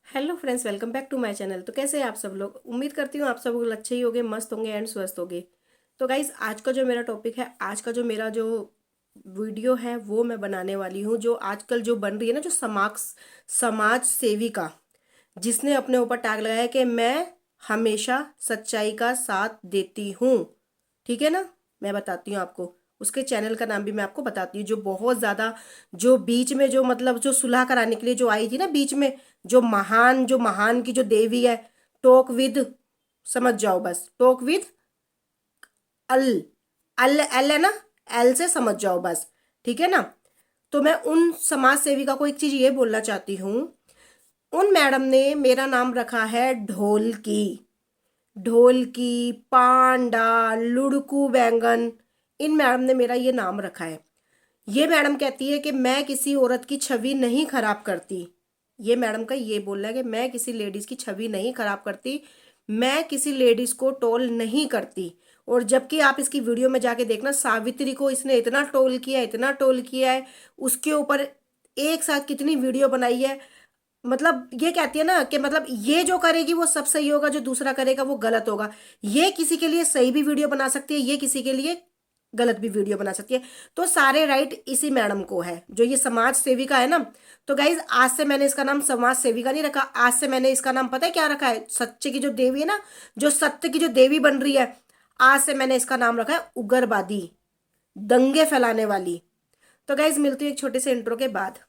Hello friends, welcome back to my channel. तो कैसे हैं आप सब लोग? उम्मीद करती हूँ आप सब लोग अच्छे ही होंगे, मस्त होंगे एंड स्वस्थ होंगे। तो गाइज, आज का जो मेरा टॉपिक है, आज का जो मेरा जो वीडियो है वो मैं बनाने वाली हूँ, जो आजकल जो बन रही है ना, जो समाज सेविका, जिसने अपने ऊपर टैग लगाया है कि मैं हमेशा सच्चाई का साथ देती हूँ। ठीक है ना? मैं बताती हूँ आपको, उसके चैनल का नाम भी मैं आपको बताती हूँ। जो बहुत ज़्यादा, जो बीच में जो मतलब जो सुलह कराने के लिए जो आई थी ना बीच में, जो महान की जो देवी है, टॉक विद, समझ जाओ बस, talk with L, L L है ना, एल से समझ जाओ बस। ठीक है ना? तो मैं उन समाज सेविका को एक चीज ये बोलना चाहती हूँ। उन मैडम ने मेरा नाम रखा है ढोलकी। ढोलकी, पांडा, लुड़कू बैंगन, इन मैडम ने मेरा ये नाम रखा है। ये मैडम कहती है कि मैं किसी औरत की छवि नहीं खराब करती। ये मैडम का ये बोलना है कि मैं किसी लेडीज की छवि नहीं खराब करती, मैं किसी लेडीज को टोल नहीं करती। और जबकि आप इसकी वीडियो में जाके देखना, सावित्री को इसने इतना टोल किया, इतना टोल किया है, उसके ऊपर एक साथ कितनी वीडियो बनाई है। मतलब ये कहती है ना कि मतलब ये जो करेगी वो सब सही होगा, जो दूसरा करेगा वो गलत होगा। ये किसी के लिए सही भी वीडियो बना सकती है, ये किसी के लिए गलत भी वीडियो बना सकती है। तो सारे राइट इसी मैडम को है, जो ये समाज सेविका है ना। तो गाइज, आज से मैंने इसका नाम समाज सेविका नहीं रखा, आज से मैंने इसका नाम पता है क्या रखा है? सच्चे की जो देवी है ना, जो सत्य की जो देवी बन रही है, आज से मैंने इसका नाम रखा है उग्रवादी, दंगे फैलाने वाली। तो गाइज, मिलती हूँ एक छोटे से इंट्रो के बाद।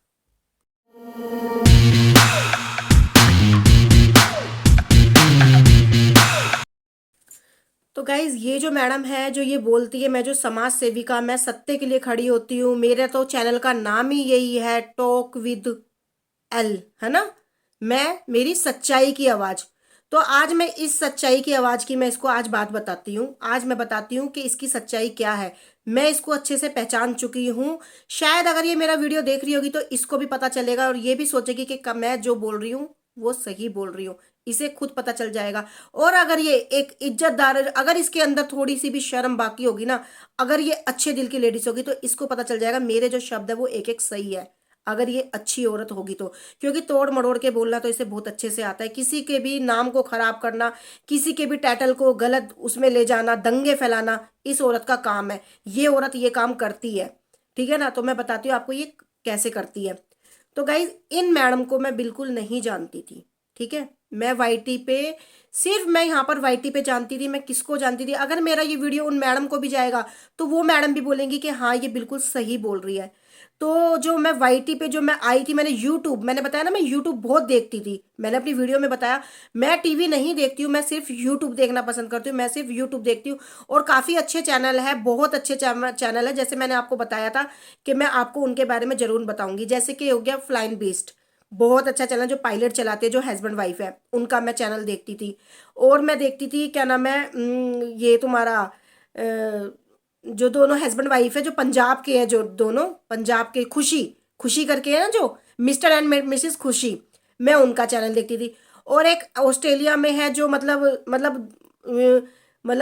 तो गाइज, ये जो मैडम है, जो ये बोलती है मैं जो समाज सेविका, मैं सत्य के लिए खड़ी होती हूँ, मेरे तो चैनल का नाम ही यही है, टॉक विद एल, है ना। मैं, मेरी सच्चाई की आवाज। तो आज मैं इस सच्चाई की आवाज की, मैं इसको आज बात बताती हूँ। आज मैं बताती हूँ कि इसकी सच्चाई क्या है। मैं इसको अच्छे से पहचान चुकी हूँ। शायद अगर ये मेरा वीडियो देख रही होगी तो इसको भी पता चलेगा और ये भी सोचेगी कि मैं जो बोल रही हूँ वो सही बोल रही हूँ। इसे खुद पता चल जाएगा। और अगर ये एक इज्जतदार, अगर इसके अंदर थोड़ी सी भी शर्म बाकी होगी ना, अगर ये अच्छे दिल की लेडीज होगी, तो इसको पता चल जाएगा मेरे जो शब्द है वो एक एक सही है, अगर ये अच्छी औरत होगी तो। क्योंकि तोड़ मड़ोड़ के बोलना तो इसे बहुत अच्छे से आता है। किसी के भी नाम को खराब करना, किसी के भी टाइटल को गलत उसमें ले जाना, दंगे फैलाना, इस औरत का काम है। ये औरत ये काम करती है। ठीक है ना? तो मैं बताती हूँ आपको ये कैसे करती है। तो गाइज, इन मैडम को मैं बिल्कुल नहीं जानती थी। ठीक है? मैं वाईटी पे, सिर्फ मैं यहाँ पर वाईटी पे जानती थी। मैं किसको जानती थी? अगर मेरा ये वीडियो उन मैडम को भी जाएगा तो वो मैडम भी बोलेंगी कि हाँ, ये बिल्कुल सही बोल रही है। तो जो मैं वाईटी पे जो मैं आई थी, मैंने यूट्यूब, मैंने बताया ना, मैं यूट्यूब बहुत देखती थी। मैंने अपनी वीडियो में बताया, मैं टीवी नहीं देखती हूँ, मैं सिर्फ यूट्यूब देखना पसंद करती हूँ, मैं सिर्फ यूट्यूब देखती हूँ। और काफ़ी अच्छे चैनल है, बहुत अच्छे चैनल है। जैसे मैंने आपको बताया था कि मैं आपको उनके बारे में जरूर बताऊंगी। जैसे कि हो गया फ्लाइन बीस्ट, बहुत अच्छा चैनल, जो पायलट चलाते हैं, जो हस्बैंड वाइफ है, उनका मैं चैनल देखती थी। और मैं देखती थी, क्या नाम है, ये तुम्हारा जो दोनों हस्बैंड वाइफ है, जो पंजाब के हैं, जो दोनों पंजाब के, खुशी, खुशी करके है ना, जो मिस्टर एंड मिसेस खुशी, मैं उनका चैनल देखती थी। और एक ऑस्ट्रेलिया में है, जो मतलब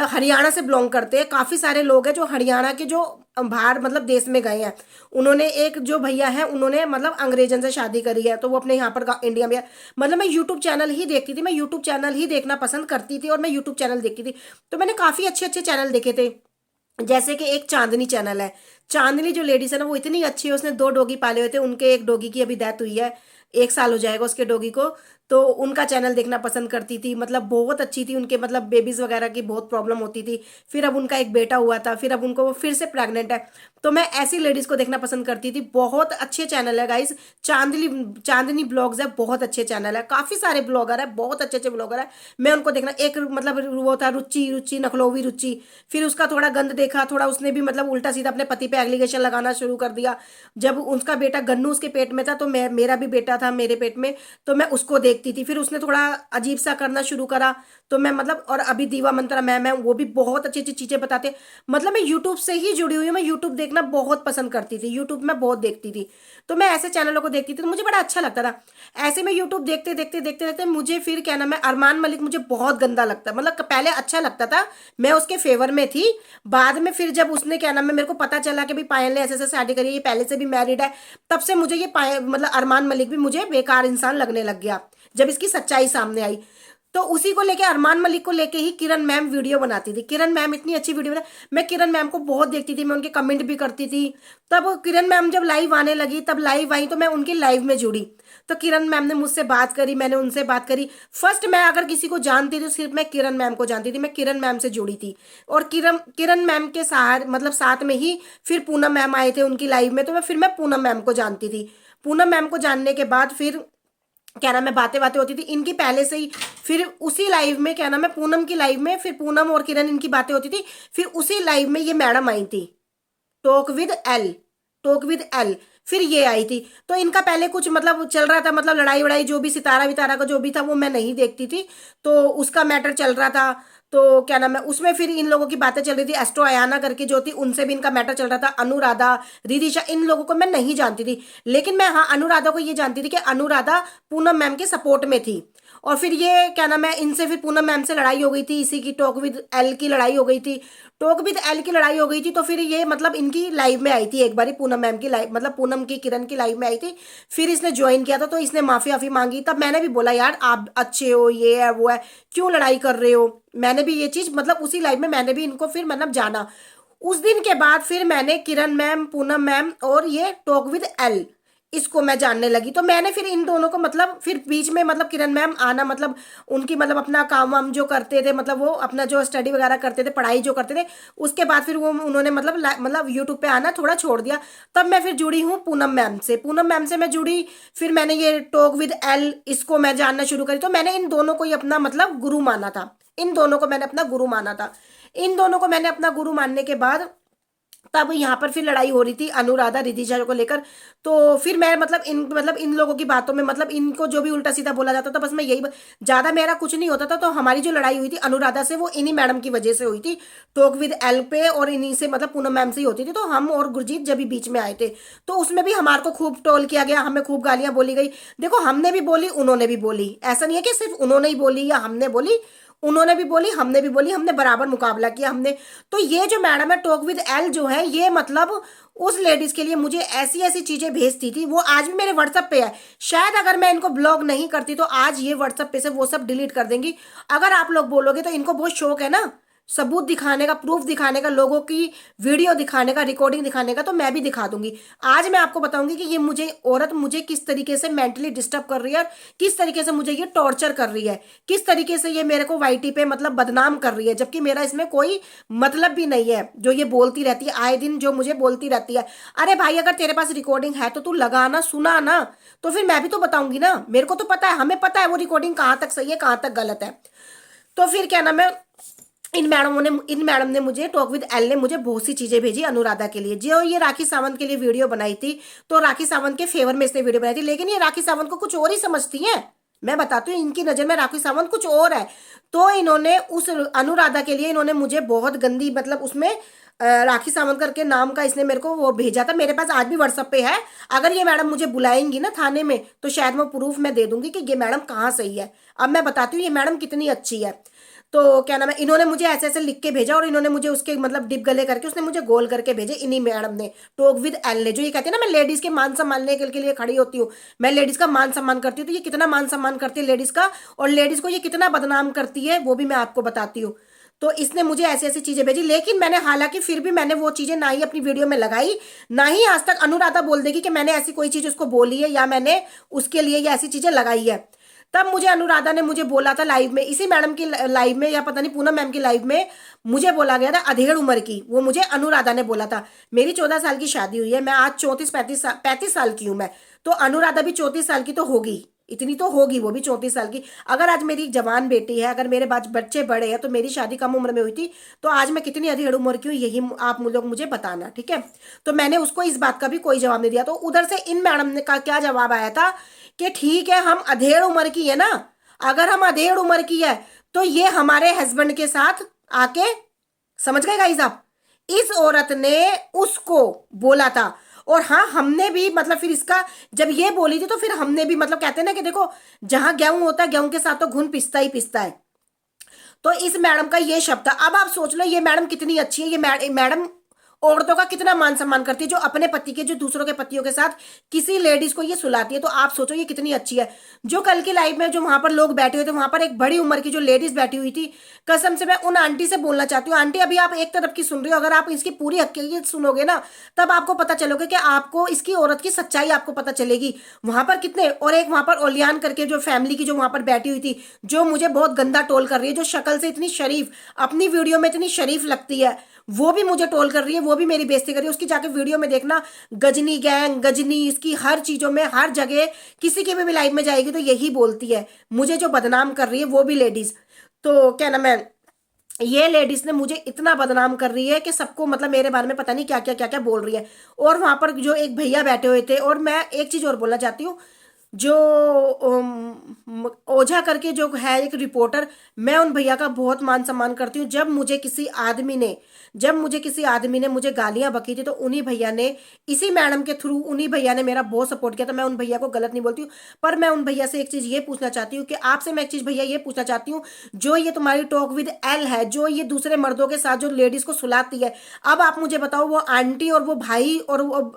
हरियाणा से बिलोंग करते हैं। काफ़ी सारे लोग हैं जो हरियाणा के, जो बाहर मतलब देश में गए हैं। उन्होंने, एक जो भैया है, उन्होंने मतलब अंग्रेजन से शादी करी है, तो वो अपने यहाँ पर इंडिया में मतलब मैं यूट्यूब चैनल ही देखती थी, मैं यूट्यूब चैनल ही देखना पसंद करती थी, और मैं यूट्यूब चैनल देखती थी। तो मैंने काफ़ी अच्छे अच्छे चैनल देखे थे। जैसे कि एक चांदनी चैनल है। चांदनी जो लेडीज है ना, वो इतनी अच्छी है, उसने 2 डॉगी पाले हुए थे, उनके एक डॉगी की अभी डेथ हुई है, 1 साल हो जाएगा उसके डॉगी को। तो उनका चैनल देखना पसंद करती थी, मतलब बहुत अच्छी थी। उनके मतलब बेबीज वगैरह की बहुत प्रॉब्लम होती थी। फिर अब उनका एक बेटा हुआ था, फिर अब उनको, वो फिर से प्रेग्नेंट है। तो मैं ऐसी लेडीज को देखना पसंद करती थी। बहुत अच्छे चैनल है गाइज, चांदनी चांदनी ब्लॉग्स है, बहुत अच्छे चैनल है। काफी सारे ब्लॉगर है, बहुत अच्छे अच्छे ब्लॉगर है। मैं उनको देखना, एक मतलब वो था रुचि, रुचि नखलोवी रुचि। फिर उसका थोड़ा गंद देखा, थोड़ा उसने भी मतलब उल्टा सीधा अपने पति पे एग्लीगेशन लगाना शुरू कर दिया। जब उसका बेटा गन्नू उसके पेट में था, तो मेरा भी बेटा था मेरे पेट में, तो मैं उसको देखती थी। फिर उसने थोड़ा अजीब सा करना शुरू करा, तो मैं मतलब, और अभी दीवा मंत्रा मैम है, वो भी बहुत अच्छी अच्छी चीजें बताते। मतलब मैं यूट्यूब से ही जुड़ी हुई हूँ, मैं यूट्यूब देखना बहुत पसंद करती थी, यूट्यूब में बहुत देखती थी। तो मैं ऐसे चैनलों को देखती थी, तो मुझे बड़ा अच्छा लगता था। ऐसे में यूट्यूब देखते देखते देखते देखते मुझे, फिर क्या नाम है, अरमान मलिक मुझे बहुत गंदा लगता, मतलब पहले अच्छा लगता था, मैं उसके फेवर में थी। बाद में फिर जब उसने, क्या नाम है, मेरे को पता चला कि भाई पायल ने ऐसे ऐसे शादी करी है, ये पहले से भी मैरिड है, तब से मुझे ये पायल मतलब अरमान मलिक भी मुझे बेकार इंसान लगने लग गया। जब इसकी सच्चाई सामने आई। तो उसी को लेके, अरमान मलिक को लेके ही किरण मैम वीडियो बनाती थी। किरण मैम इतनी अच्छी वीडियो बना, मैं किरण मैम को बहुत देखती थी, मैं उनके कमेंट भी करती थी। तब किरण मैम जब लाइव आने लगी, तब लाइव आई तो मैं उनकी लाइव में जुड़ी। तो किरण मैम ने मुझसे बात करी, मैंने उनसे बात करी। फर्स्ट मैं अगर किसी को जानती थी सिर्फ मैं किरण मैम को जानती थी, मैं किरण मैम से जुड़ी थी। और किरण किरण मैम के साथ मतलब साथ में ही फिर पूनम मैम आए थे उनकी लाइव में, तो मैं पूनम मैम को जानती थी। पूनम मैम को जानने के बाद फिर क्या नाम है, बातें बातें होती थी इनकी पहले से ही। फिर उसी लाइव में क्या नाम है, पूनम की लाइव में फिर पूनम और किरण इनकी बातें होती थी। फिर उसी लाइव में ये मैडम आई थी, talk with L, talk with L, फिर ये आई थी। तो इनका पहले कुछ मतलब चल रहा था, मतलब लड़ाई वड़ाई जो भी सितारा वितारा का जो भी था वो मैं नहीं देखती थी, तो उसका मैटर चल रहा था। तो क्या नाम है, उसमें फिर इन लोगों की बातें चल रही थी। एस्ट्रो अयाना करके जो थी उनसे भी इनका मैटर चल रहा था। अनुराधा, रिदिशा, इन लोगों को मैं नहीं जानती थी, लेकिन मैं हाँ अनुराधा को ये जानती थी कि अनुराधा पूनम मैम के सपोर्ट में थी। और फिर ये क्या नाम है, इनसे फिर पूनम मैम से लड़ाई हो गई थी, इसी की टॉक विद एल की लड़ाई हो गई थी। टॉक विद एल की लड़ाई हो गई थी तो फिर ये मतलब इनकी लाइव में आई थी एक बारी, पूनम मैम की लाइव, मतलब पूनम की किरण की लाइव में आई थी। फिर इसने ज्वाइन किया था, तो इसने माफी आफी मांगी। तब मैंने भी बोला यार आप अच्छे हो, ये है वो है, क्यों लड़ाई कर रहे हो। मैंने भी ये चीज मतलब उसी लाइव में मैंने भी इनको फिर मतलब जाना। उस दिन के बाद फिर मैंने किरण मैम, पूनम मैम और ये टॉक विद एल, इसको मैं जानने लगी। तो मैंने फिर इन दोनों को मतलब फिर बीच में मतलब किरण मैम आना, मतलब उनकी मतलब अपना काम वाम जो करते थे, मतलब वो अपना जो स्टडी वगैरह करते थे, पढ़ाई जो करते थे, उसके बाद फिर वो उन्होंने मतलब यूट्यूब पे आना थोड़ा छोड़ दिया। तब मैं फिर जुड़ी हूँ पूनम मैम से, पूनम मैम से मैं जुड़ी। फिर मैंने ये टॉक विद एल, इसको मैं जानना शुरू करी। तो मैंने इन दोनों को ही अपना मतलब गुरु माना था, इन दोनों को मैंने अपना गुरु माना था। इन दोनों को मैंने अपना गुरु मानने के बाद तब यहाँ पर फिर लड़ाई हो रही थी अनुराधा रितिजा को लेकर। तो फिर मैं मतलब इन लोगों की बातों में मतलब इनको जो भी उल्टा सीधा बोला जाता था, बस मैं यही ज्यादा मेरा कुछ नहीं होता था। तो हमारी जो लड़ाई हुई थी अनुराधा से, वो इन्हीं मैडम की वजह से हुई थी, टॉक विद एल पे, और इन्हीं से मतलब पूनम मैम से ही होती थी। तो हम और गुरजीत जब भी बीच में आए थे, तो उसमें भी हमारे को खूब ट्रोल किया गया, हमें खूब गालियां बोली गई। देखो हमने भी बोली, उन्होंने भी बोली, ऐसा नहीं है कि सिर्फ उन्होंने ही बोली या हमने बोली, उन्होंने भी बोली, हमने भी बोली, हमने बराबर मुकाबला किया हमने। तो ये जो मैडम है टॉक विद एल जो है, ये मतलब उस लेडीज के लिए मुझे ऐसी ऐसी चीजें भेजती थी, वो आज भी मेरे व्हाट्सएप पे है। शायद अगर मैं इनको ब्लॉग नहीं करती तो आज ये व्हाट्सएप पे से वो सब डिलीट कर देंगी। अगर आप लोग बोलोगे तो इनको बहुत शौक है ना सबूत दिखाने का, प्रूफ दिखाने का, लोगों की वीडियो दिखाने का, रिकॉर्डिंग दिखाने का, तो मैं भी दिखा दूंगी। आज मैं आपको बताऊंगी कि ये मुझे औरत मुझे किस तरीके से मेंटली डिस्टर्ब कर रही है, और किस तरीके से मुझे ये टॉर्चर कर रही है, किस तरीके से ये मेरे को वाईटी पे मतलब बदनाम कर रही है, जबकि मेरा इसमें कोई मतलब भी नहीं है। जो ये बोलती रहती है आए दिन, जो मुझे बोलती रहती है, अरे भाई अगर तेरे पास रिकॉर्डिंग है तो तू लगाना, सुना ना, तो फिर मैं भी तो बताऊंगी ना। मेरे को तो पता है, हमें पता है वो रिकॉर्डिंग कहाँ तक सही है कहाँ तक गलत है। तो फिर क्या नाम है, इन मैडम ने मुझे, टॉक विद एल ने मुझे बहुत सी चीजें भेजी अनुराधा के लिए। जो ये राखी सावंत के लिए वीडियो बनाई थी, तो राखी सावंत के फेवर में इसने वीडियो बनाई थी, लेकिन ये राखी सावंत को कुछ और ही समझती है। मैं बताती हूँ, इनकी नजर में राखी सावंत कुछ और है। तो इन्होंने उस अनुराधा के लिए इन्होंने मुझे बहुत गंदी मतलब उसमें राखी सावंत करके नाम का इसने मेरे को वो भेजा था। मेरे पास आज भी व्हाट्सएप पे है। अगर ये मैडम मुझे बुलाएंगी ना थाने में, तो शायद वो प्रूफ मैं दे दूंगी कि ये मैडम कहाँ सही है। अब मैं बताती हूँ ये मैडम कितनी अच्छी है। तो क्या नाम है, इन्होंने मुझे ऐसे ऐसे लिख के भेजा, और इन्होंने मुझे उसके मतलब डिप गले करके उसने मुझे गोल करके भेजे, इन्हीं मैडम ने, टॉक विद एल ने। जो ये कहती है ना मैं लेडीज के मान सम्मान के लिए खड़ी होती हूँ, मैं लेडीज का मान सम्मान करती हूँ, तो ये कितना मान सम्मान करती है लेडीज का, और लेडीज को ये कितना बदनाम करती है वो भी मैं आपको बताती हूँ। तो इसने मुझे ऐसी ऐसी चीजें भेजी, लेकिन मैंने हालांकि फिर भी मैंने वो चीजें ना ही अपनी वीडियो में लगाई, ना ही आज तक अनुराधा बोल देगी कि मैंने ऐसी कोई चीज उसको बोली है या मैंने उसके लिए ये ऐसी चीजें लगाई है। तब मुझे अनुराधा ने मुझे बोला था लाइव में, इसी मैडम की लाइव में या पता नहीं पूनम मैम की लाइव में, मुझे बोला गया था अधेड़ उम्र की, वो मुझे अनुराधा ने बोला था। मेरी 14 साल की शादी हुई है, मैं आज 34 35 साल की हूं मैं। तो अनुराधा भी 34 साल की तो होगी, इतनी तो होगी वो भी 34 साल की। अगर आज मेरी जवान बेटी है, अगर मेरे बच्चे बड़े हैं, तो मेरी शादी कम उम्र में हुई थी, तो आज मैं कितनी अधेड़ उम्र की हूँ यही आप लोग मुझे बताना, ठीक है। तो मैंने उसको इस बात का भी कोई जवाब नहीं दिया। तो उधर से इन मैडम ने का क्या जवाब आया था कि ठीक है हम अधेड़ उम्र की है ना, अगर हम अधेड़ उम्र की है तो ये हमारे हस्बैंड के साथ आके, समझ गए गाइस आप, इस औरत ने उसको बोला था। और हाँ हमने भी मतलब फिर इसका जब ये बोली थी तो फिर हमने भी मतलब कहते हैं ना कि देखो जहां गेहूं होता है गेहूं के साथ तो घुन पिसता ही पिसता है। तो इस मैडम का ये शब्द था। अब आप सोच लो ये मैडम कितनी अच्छी है, ये मैडम औरतों का कितना मान सम्मान करती है, जो अपने पति के, जो दूसरों के पतियों के साथ किसी लेडीज को ये सुलाती है। तो आप सोचो ये कितनी अच्छी है। जो कल की लाइव में जो वहां पर लोग बैठे हुए थे, वहां पर एक बड़ी उम्र की जो लेडीज बैठी हुई थी, कसम से मैं उन आंटी से बोलना चाहती हूँ, आंटी अभी आप एक तरफ की सुन रही हो, अगर आप इसकी पूरी हकीकत सुनोगे ना, तब आपको पता चलोगे कि आपको इसकी औरत की सच्चाई आपको पता चलेगी। वहां पर कितने, और एक वहां पर ओलियान करके जो फैमिली की जो वहां पर बैठी हुई थी, जो मुझे बहुत गंदा टोल कर रही है, जो शक्ल से इतनी शरीफ, अपनी वीडियो में इतनी शरीफ लगती है, वो भी मुझे ट्रोल कर रही है, वो भी मेरी बेइज्जती कर रही है। उसकी जाके वीडियो में देखना, गजनी गैंग, गजनी, इसकी हर चीजों में, हर जगह किसी की भी लाइफ में जाएगी तो यही बोलती है। मुझे जो बदनाम कर रही है वो भी लेडीज, तो क्या नाम है, ये लेडीज ने मुझे इतना बदनाम कर रही है कि सबको मतलब मेरे बारे में पता नहीं क्या क्या क्या क्या बोल रही है। और वहां पर जो एक भैया बैठे हुए थे, और मैं एक चीज और बोलना चाहती हूँ, जो ओझा करके जो है एक रिपोर्टर, मैं उन भैया का बहुत मान सम्मान करती हूँ। जब मुझे किसी आदमी ने मुझे गालियां बकी थी, तो उन्हीं भैया ने, इसी मैडम के थ्रू उन्हीं भैया ने मेरा बहुत सपोर्ट किया था। मैं उन भैया को गलत नहीं बोलती हूँ, पर मैं उन भैया से एक चीज ये पूछना चाहती हूँ कि आपसे मैं एक चीज भैया ये पूछना चाहती हूँ, जो ये तुम्हारी टॉक विद एल है, जो ये दूसरे मर्दों के साथ जो लेडीज को सुलाती है, अब आप मुझे बताओ, वो आंटी और वो भाई और वो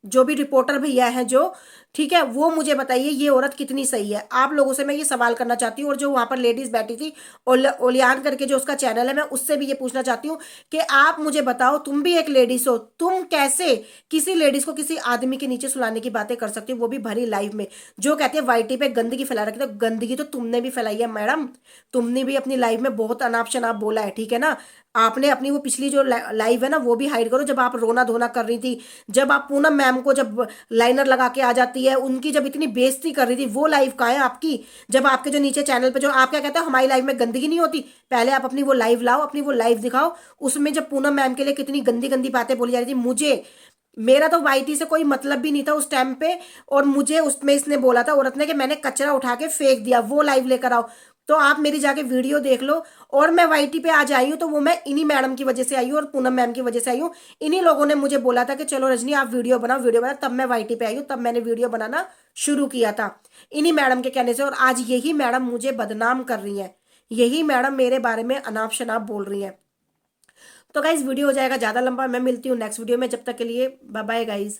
जो भी रिपोर्टर भैया हैं जो, ठीक है, वो मुझे बताइए ये औरत कितनी सही है। आप लोगों से मैं ये सवाल करना चाहती हूँ, और जो वहां पर लेडीज बैठी थी, ओलियान करके जो उसका चैनल है, मैं उससे भी ये पूछना चाहती हूँ कि आप मुझे बताओ, तुम भी एक लेडीज हो, तुम कैसे किसी लेडीज को किसी आदमी के नीचे सुलाने की बातें कर सकती हो, वो भी भरी लाइफ में। जो कहते हैं वाईटी पे गंदगी फैला रखी, तो गंदगी तो तुमने भी फैलाई है मैडम। तुमने भी अपनी लाइफ में बहुत अनाप शनाप बोला है, ठीक है ना। आपने अपनी वो पिछली जो लाइव है ना, वो भी हाइड करो, जब आप रोना धोना कर रही थी, जब आप पूनम मैम को जब लाइनर लगा के आ जाती है, उनकी जब इतनी बेइज्जती कर रही थी, वो लाइव कहाँ है आपकी। जब आपके जो नीचे चैनल पे जो आप क्या कहते हो, हमारी लाइव में गंदगी नहीं होती, पहले आप अपनी वो लाइव लाओ, अपनी वो लाइव दिखाओ। उसमें जब पूनम मैम के लिए कितनी गंदी गंदी बातें बोली जा रही थी, मुझे, मेरा तो वाईटी से कोई मतलब भी नहीं था उस टाइम पे, और मुझे उसमें इसने बोला था औरत ने कि मैंने कचरा उठा के फेंक दिया, वो लाइव लेकर आओ। तो आप मेरी जाके वीडियो देख लो। और मैं वाईटी पे आज आई हूँ, तो वो मैं इन्हीं मैडम की वजह से आई हूँ, और पूनम मैम की वजह से आई हूँ। इन्हीं लोगों ने मुझे बोला था कि चलो रजनी आप वीडियो बनाओ, वीडियो बनाओ, तब मैं वाईटी पे आई हूँ, तब मैंने वीडियो बनाना शुरू किया था, इन्हीं मैडम के कहने से। और आज यही मैडम मुझे बदनाम कर रही है, यही मैडम मेरे बारे में अनाप शनाप बोल रही है। तो गाइज वीडियो हो जाएगा ज्यादा लंबा, मैं मिलती हूँ नेक्स्ट वीडियो में, जब तक के लिए बाय बाय गाइज।